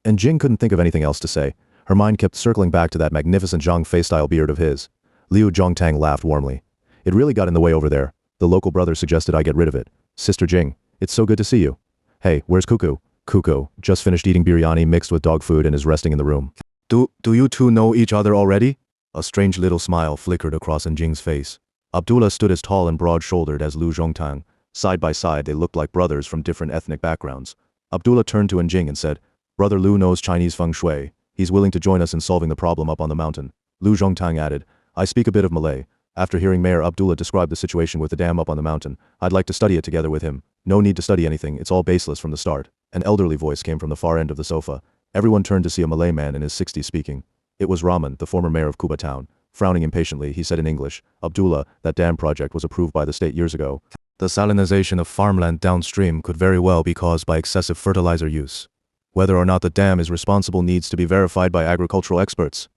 And Jing couldn't think of anything else to say. Her mind kept circling back to that magnificent Zhang Fei-style beard of his. Liu Zhongtang laughed warmly. "It really got in the way over there. The local brother suggested I get rid of it. Sister Jing, it's so good to see you. Hey, where's Cuckoo?" "Cuckoo just finished eating biryani mixed with dog food and is resting in the room." Do you two know each other already?" A strange little smile flickered across Jing's face. Abdullah stood as tall and broad-shouldered as Liu Zhongtang. Side by side, they looked like brothers from different ethnic backgrounds. Abdullah turned to Jing and said, "Brother Liu knows Chinese Feng Shui. He's willing to join us in solving the problem up on the mountain." Liu Zhongtang added, "I speak a bit of Malay. After hearing Mayor Abdullah describe the situation with the dam up on the mountain, I'd like to study it together with him." "No need to study anything, it's all baseless from the start." An elderly voice came from the far end of the sofa. Everyone turned to see a Malay man in his 60s speaking. It was Rahman, the former mayor of Kuba town. Frowning impatiently, he said in English, "Abdullah, that dam project was approved by the state years ago. The salinization of farmland downstream could very well be caused by excessive fertilizer use. Whether or not the dam is responsible needs to be verified by agricultural experts.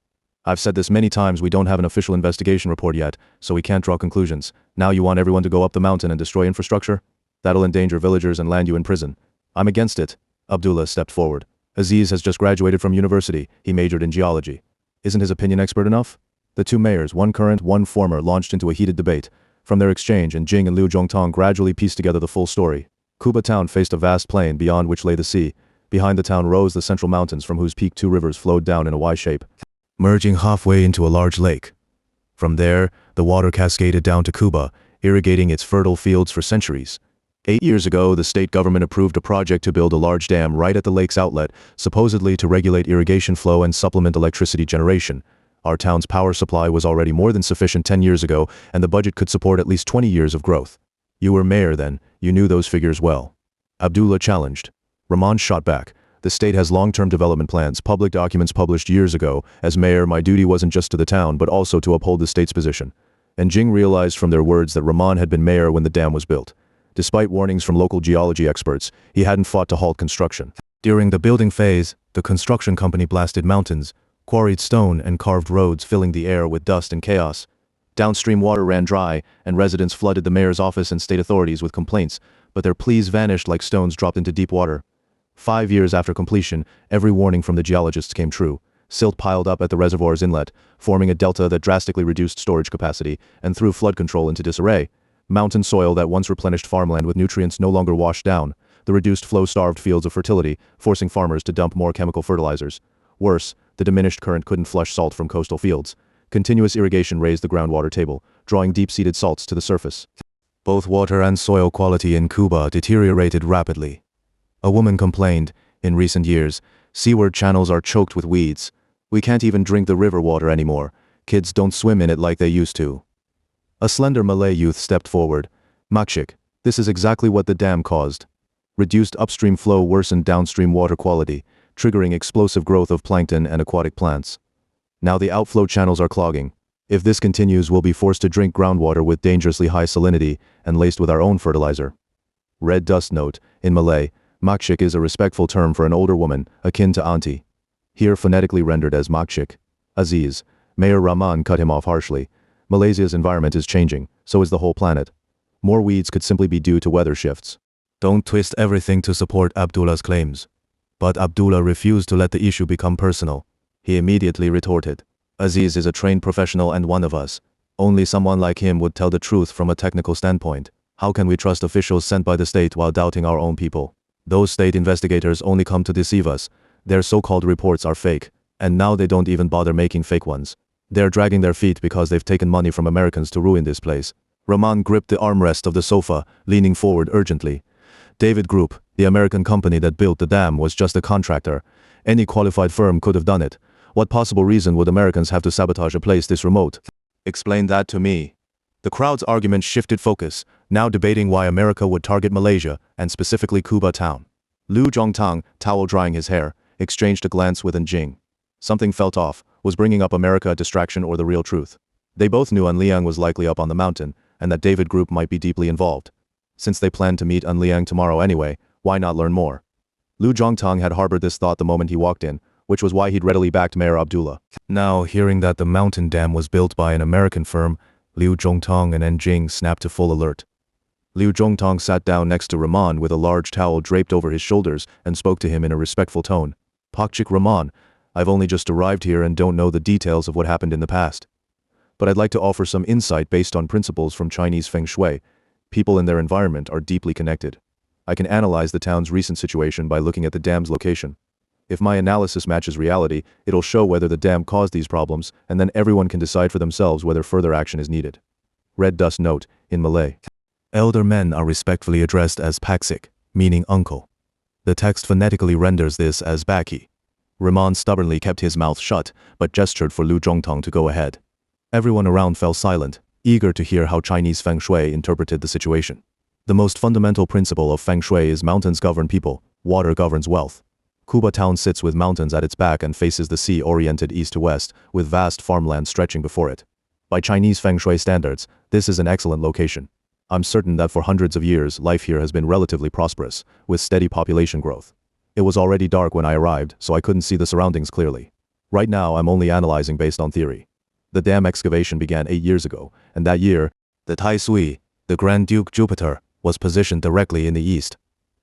I've said this many times, we don't have an official investigation report yet, so we can't draw conclusions. Now you want everyone to go up the mountain and destroy infrastructure? That'll endanger villagers and land you in prison. I'm against it." Abdullah stepped forward. "Aziz has just graduated from university. He majored in geology. Isn't his opinion expert enough?" The two mayors, one current, one former, launched into a heated debate. From their exchange, and Jing and Liu Zhongtong gradually pieced together the full story. Kuba town faced a vast plain beyond which lay the sea. Behind the town rose the central mountains from whose peak two rivers flowed down in a Y shape, merging halfway into a large lake. From there, the water cascaded down to Kuba, irrigating its fertile fields for centuries. 8 years ago, the state government approved a project to build a large dam right at the lake's outlet, supposedly to regulate irrigation flow and supplement electricity generation. Our town's power supply was already more than sufficient 10 years ago, and the budget could support at least 20 years of growth. You were mayor then, you knew those figures well. Abdullah challenged. Rahman shot back. The state has long-term development plans, public documents published years ago. As mayor, my duty wasn't just to the town, but also to uphold the state's position. And Jing realized from their words that Rahman had been mayor when the dam was built. Despite warnings from local geology experts, he hadn't fought to halt construction. During the building phase, the construction company blasted mountains, quarried stone and carved roads, filling the air with dust and chaos. Downstream water ran dry, and residents flooded the mayor's office and state authorities with complaints, but their pleas vanished like stones dropped into deep water. 5 years after completion, every warning from the geologists came true. Silt piled up at the reservoir's inlet, forming a delta that drastically reduced storage capacity and threw flood control into disarray. Mountain soil that once replenished farmland with nutrients no longer washed down. The reduced flow starved fields of fertility, forcing farmers to dump more chemical fertilizers. Worse, the diminished current couldn't flush salt from coastal fields. Continuous irrigation raised the groundwater table, drawing deep-seated salts to the surface. Both water and soil quality in Kuba deteriorated rapidly. A woman complained, in recent years, seaward channels are choked with weeds. We can't even drink the river water anymore. Kids don't swim in it like they used to. A slender Malay youth stepped forward. Makshik, this is exactly what the dam caused. Reduced upstream flow worsened downstream water quality, triggering explosive growth of plankton and aquatic plants. Now the outflow channels are clogging. If this continues, we'll be forced to drink groundwater with dangerously high salinity and laced with our own fertilizer. Red dust note, in Malay, Makshik is a respectful term for an older woman, akin to auntie. Here phonetically rendered as Makshik. Aziz, Mayor Rahman cut him off harshly. Malaysia's environment is changing, so is the whole planet. More weeds could simply be due to weather shifts. Don't twist everything to support Abdullah's claims. But Abdullah refused to let the issue become personal. He immediately retorted. Aziz is a trained professional and one of us. Only someone like him would tell the truth from a technical standpoint. How can we trust officials sent by the state while doubting our own people? Those state investigators only come to deceive us. Their so-called reports are fake, and now they don't even bother making fake ones. They're dragging their feet because they've taken money from Americans to ruin this place. Rahman gripped the armrest of the sofa, leaning forward urgently. David Group, the American company that built the dam, was just a contractor. Any qualified firm could have done it. What possible reason would Americans have to sabotage a place this remote? Explain that to me. The crowd's argument shifted focus, now debating why America would target Malaysia, and specifically Kuba town. Liu Zhongtang, towel drying his hair, exchanged a glance with Jing. Something felt off. Was bringing up America a distraction or the real truth? They both knew Liang was likely up on the mountain, and that David Group might be deeply involved. Since they planned to meet Liang tomorrow anyway, why not learn more? Liu Zhongtang had harbored this thought the moment he walked in, which was why he'd readily backed Mayor Abdullah. Now, hearing that the mountain dam was built by an American firm, Liu Zhongtang and Jing snapped to full alert. Liu Zhongtang sat down next to Rahman with a large towel draped over his shoulders and spoke to him in a respectful tone. Pakchik Rahman, I've only just arrived here and don't know the details of what happened in the past. But I'd like to offer some insight based on principles from Chinese Feng Shui. People and their environment are deeply connected. I can analyze the town's recent situation by looking at the dam's location. If my analysis matches reality, it'll show whether the dam caused these problems, and then everyone can decide for themselves whether further action is needed. Red dust note, in Malay. Elder men are respectfully addressed as Paksik, meaning uncle. The text phonetically renders this as Baki. Rahman stubbornly kept his mouth shut, but gestured for Liu Zhongtang to go ahead. Everyone around fell silent, eager to hear how Chinese Feng Shui interpreted the situation. The most fundamental principle of Feng Shui is mountains govern people, water governs wealth. Kuba town sits with mountains at its back and faces the sea oriented east to west, with vast farmland stretching before it. By Chinese Feng Shui standards, this is an excellent location. I'm certain that for hundreds of years, life here has been relatively prosperous, with steady population growth. It was already dark when I arrived, so I couldn't see the surroundings clearly. Right now, I'm only analyzing based on theory. The dam excavation began 8 years ago, and that year, the Tai Sui, the Grand Duke Jupiter, was positioned directly in the east.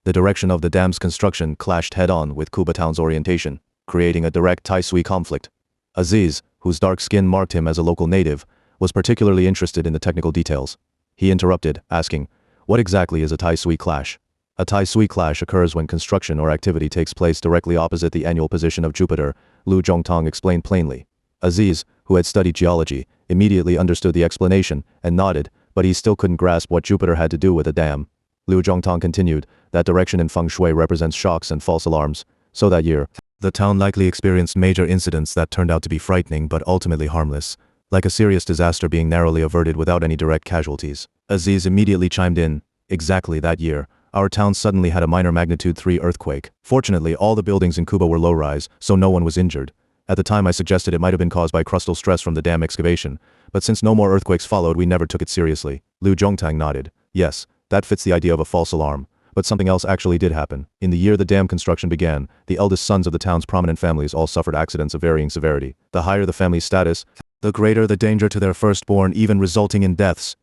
The direction of the dam's construction clashed head-on with Kuba town's orientation, creating a direct Tai Sui conflict. Aziz, whose dark skin marked him as a local native, was particularly interested in the technical details. He interrupted, asking, "What exactly is a Tai Sui clash?" A Tai Sui clash occurs when construction or activity takes place directly opposite the annual position of Jupiter, Lu Zhongtang explained plainly. Aziz, who had studied geology, immediately understood the explanation and nodded, but he still couldn't grasp what Jupiter had to do with a dam. Lu Zhongtang continued, "That direction in Feng Shui represents shocks and false alarms. So that year, the town likely experienced major incidents that turned out to be frightening but ultimately harmless, like a serious disaster being narrowly averted without any direct casualties." Aziz immediately chimed in, "Exactly that year, our town suddenly had a minor magnitude 3 earthquake. Fortunately, all the buildings in Kuba were low-rise, so no one was injured. At the time I suggested it might have been caused by crustal stress from the dam excavation, but since no more earthquakes followed, we never took it seriously." Lu Zhongtang nodded. "Yes, that fits the idea of a false alarm. But something else actually did happen. In the year the dam construction began, the eldest sons of the town's prominent families all suffered accidents of varying severity. The higher the family's status, the greater the danger to their firstborn, even resulting in deaths."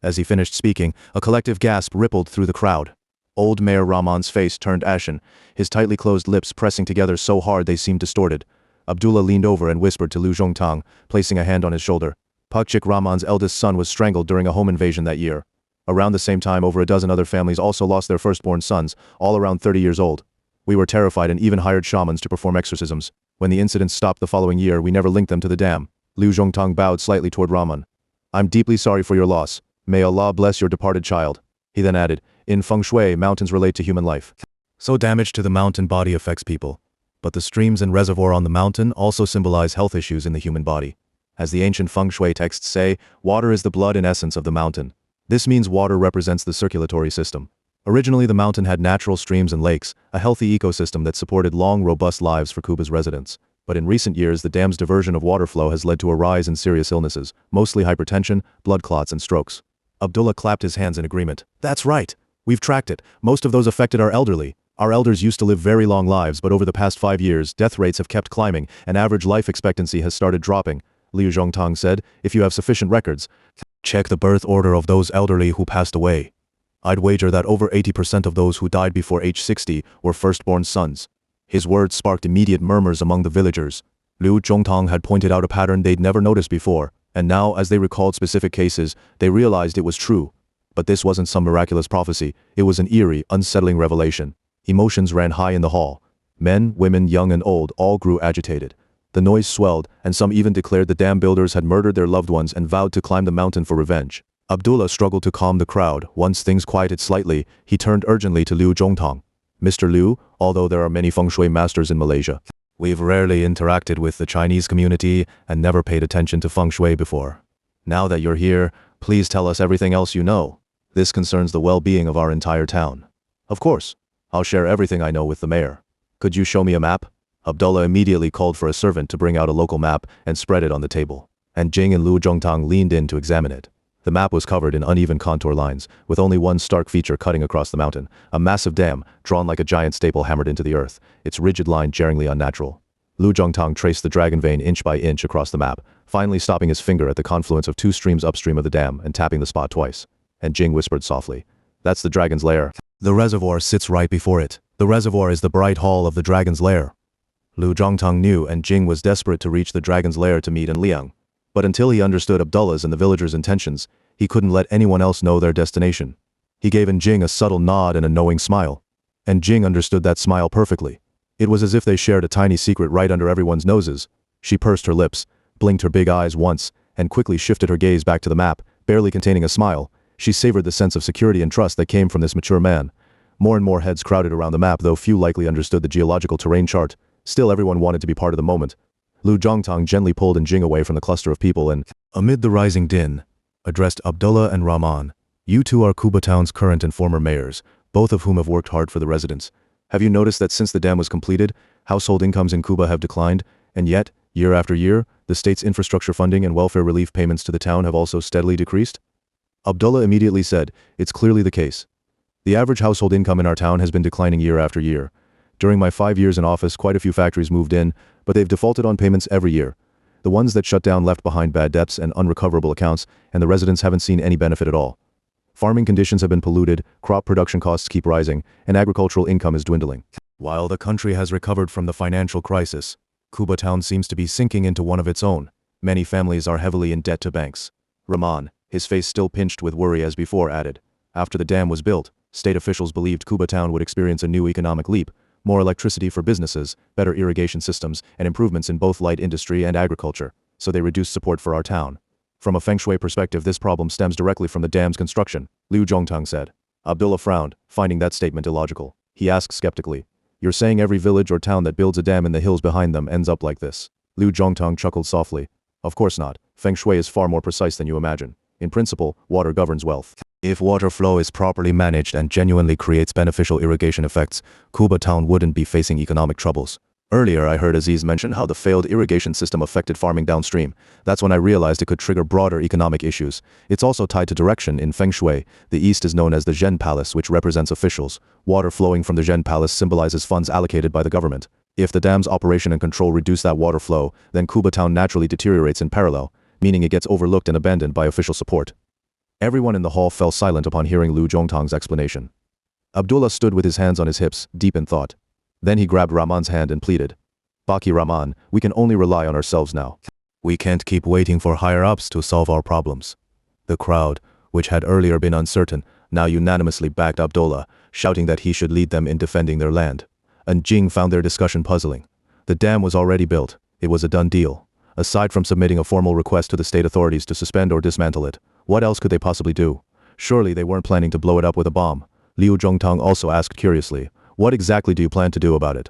As he finished speaking, a collective gasp rippled through the crowd. Old Mayor Rahman's face turned ashen, his tightly closed lips pressing together so hard they seemed distorted. Abdullah leaned over and whispered to Lu Zhongtang, placing a hand on his shoulder. "Pakchik Rahman's eldest son was strangled during a home invasion that year. Around the same time, over a dozen other families also lost their firstborn sons, all around 30 years old. We were terrified and even hired shamans to perform exorcisms. When the incidents stopped the following year, we never linked them to the dam." Lu Zhongtang bowed slightly toward Rahman. "I'm deeply sorry for your loss. May Allah bless your departed child." He then added, "In Feng Shui, mountains relate to human life. So damage to the mountain body affects people. But the streams and reservoir on the mountain also symbolize health issues in the human body. As the ancient Feng Shui texts say, water is the blood and essence of the mountain. This means water represents the circulatory system. Originally, the mountain had natural streams and lakes, a healthy ecosystem that supported long, robust lives for Kuba's residents. But in recent years, the dam's diversion of water flow has led to a rise in serious illnesses, mostly hypertension, blood clots, and strokes." Abdullah clapped his hands in agreement. "That's right. We've tracked it. Most of those affected are elderly. Our elders used to live very long lives, but over the past 5 years, death rates have kept climbing, and average life expectancy has started dropping." Liu Zhongtang said, "If you have sufficient records, check the birth order of those elderly who passed away. I'd wager that over 80% of those who died before age 60 were firstborn sons." His words sparked immediate murmurs among the villagers. Liu Zhongtang had pointed out a pattern they'd never noticed before, and now, as they recalled specific cases, they realized it was true. But this wasn't some miraculous prophecy, it was an eerie, unsettling revelation. Emotions ran high in the hall. Men, women, young and old, all grew agitated. The noise swelled, and some even declared the dam builders had murdered their loved ones and vowed to climb the mountain for revenge. Abdullah struggled to calm the crowd. Once things quieted slightly, he turned urgently to Liu Zhongtang. "Mr. Liu, although there are many Feng Shui masters in Malaysia, we've rarely interacted with the Chinese community and never paid attention to Feng Shui before. Now that you're here, please tell us everything else you know. This concerns the well-being of our entire town." "Of course. I'll share everything I know with the mayor. Could you show me a map?" Abdullah immediately called for a servant to bring out a local map and spread it on the table. And Jing and Lu Zhongtang leaned in to examine it. The map was covered in uneven contour lines, with only one stark feature cutting across the mountain, a massive dam, drawn like a giant staple hammered into the earth, its rigid line jarringly unnatural. Lu Zhongtang traced the dragon vein inch by inch across the map, finally stopping his finger at the confluence of 2 streams upstream of the dam and tapping the spot twice. And Jing whispered softly, "That's the dragon's lair. The reservoir sits right before it. The reservoir is the bright hall of the dragon's lair." Lu Zhongtang knew, and Jing was desperate to reach the dragon's lair to meet and Liang. But until he understood Abdullah's and the villagers' intentions, he couldn't let anyone else know their destination. He gave Jing a subtle nod and a knowing smile. And Jing understood that smile perfectly. It was as if they shared a tiny secret right under everyone's noses. She pursed her lips, blinked her big eyes once, and quickly shifted her gaze back to the map, barely containing a smile. She savored the sense of security and trust that came from this mature man. More and more heads crowded around the map, though few likely understood the geological terrain chart. Still, everyone wanted to be part of the moment. Lu Zhongtang gently pulled Jing away from the cluster of people and, amid the rising din, addressed Abdullah and Rahman. "You two are Kuba town's current and former mayors, both of whom have worked hard for the residents. Have you noticed that since the dam was completed, household incomes in Kuba have declined, and yet, year after year, the state's infrastructure funding and welfare relief payments to the town have also steadily decreased?" Abdullah immediately said, "It's clearly the case. The average household income in our town has been declining year after year. During my 5 years in office, quite a few factories moved in, but they've defaulted on payments every year. The ones that shut down left behind bad debts and unrecoverable accounts, and the residents haven't seen any benefit at all. Farming conditions have been polluted, crop production costs keep rising, and agricultural income is dwindling. While the country has recovered from the financial crisis, Kuba town seems to be sinking into one of its own. Many families are heavily in debt to banks." Rahman, His face still pinched with worry as before added. After the dam was built, state officials believed Kuba Town would experience a new economic leap, more electricity for businesses, better irrigation systems, and improvements in both light industry and agriculture, so they reduced support for our town. From a Feng Shui perspective, this problem stems directly from the dam's construction, Liu Zhongtang said. Abdullah frowned, finding that statement illogical. He asked skeptically, "You're saying every village or town that builds a dam in the hills behind them ends up like this?" Liu Zhongtang chuckled softly. "Of course not. Feng Shui is far more precise than you imagine. In principle, water governs wealth. If water flow is properly managed and genuinely creates beneficial irrigation effects, Kuba Town wouldn't be facing economic troubles. Earlier I heard Aziz mention how the failed irrigation system affected farming downstream. That's when I realized it could trigger broader economic issues. It's also tied to direction. In Feng Shui, the east is known as the Zhen Palace, which represents officials. Water flowing from the Zhen Palace symbolizes funds allocated by the government. If the dam's operation and control reduce that water flow, then Kuba Town naturally deteriorates in parallel, meaning it gets overlooked and abandoned by official support." Everyone in the hall fell silent upon hearing Liu Zhongtang's explanation. Abdullah stood with his hands on his hips, deep in thought. Then he grabbed Rahman's hand and pleaded, "Baki Rahman, we can only rely on ourselves now. We can't keep waiting for higher-ups to solve our problems." The crowd, which had earlier been uncertain, now unanimously backed Abdullah, shouting that he should lead them in defending their land. And Jing found their discussion puzzling. The dam was already built. It was a done deal. Aside from submitting a formal request to the state authorities to suspend or dismantle it, what else could they possibly do? Surely they weren't planning to blow it up with a bomb. Liu Zhongtang also asked curiously, "What exactly do you plan to do about it?"